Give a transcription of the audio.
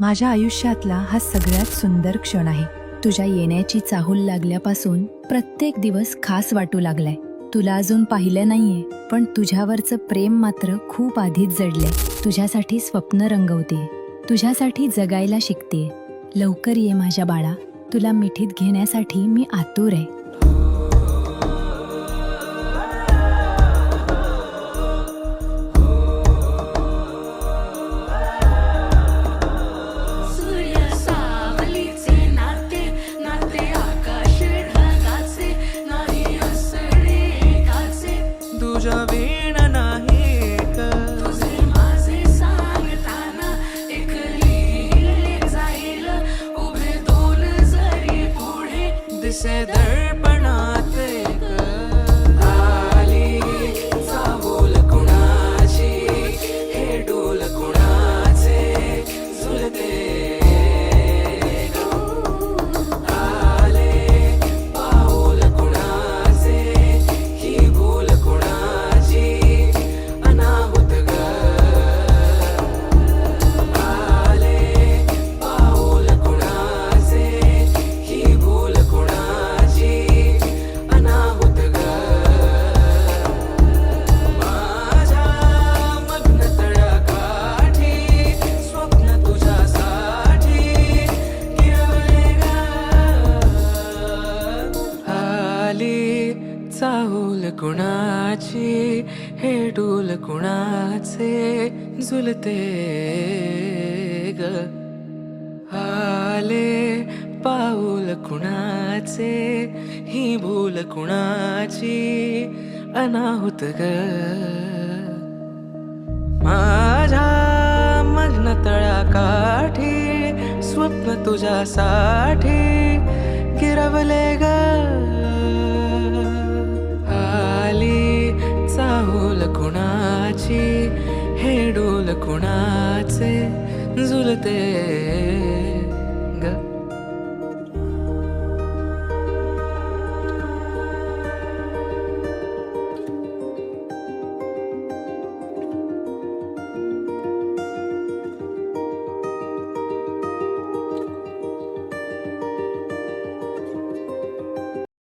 माझ्या आयुष्यातला हा सगळ्यात सुंदर क्षण आहे. तुझ्या येण्याची चाहूल लागल्यापासून प्रत्येक दिवस खास वाटू लागलाय. तुला अजून पाहिलं नाहीये, पण तुझ्यावरचं प्रेम मात्र खूप आधीच जडलंय. तुझ्यासाठी स्वप्न रंगवते, तुझ्यासाठी जगायला शिकते. लवकर ये माझ्या बाळा, तुला मिठीत घेण्यासाठी मी आतुर आहे. तुझ्या वीण नाही का तुझे माझे सांगताना एक लिहिले जाईल उभे दोन जरी पुढे दिसे दर्पणात एक आली चाहूल कुणाची हे डोल कुणाचे झुलते आले पाऊल कुणाचे ही भूल कुणाची अनाहुत ग आले पाऊल कुणाचे ही भूल कुणाची अनाहुत ग माझ्या मग्न तळ्याकाठी स्वप्न तुझ्यासाठी गिरवले ग आली चाहूल कुणाची हे डोल कुणाचे झुलते ग आले पाऊल कुणाचे ही भूल कुणाची अनाहुत ग माझ्या मग्न तळ्याकाठी स्वप्न तुझ्यासाठी गिरवले ग आली चाहूल कुणाची हे डोल कुणाचे झुलते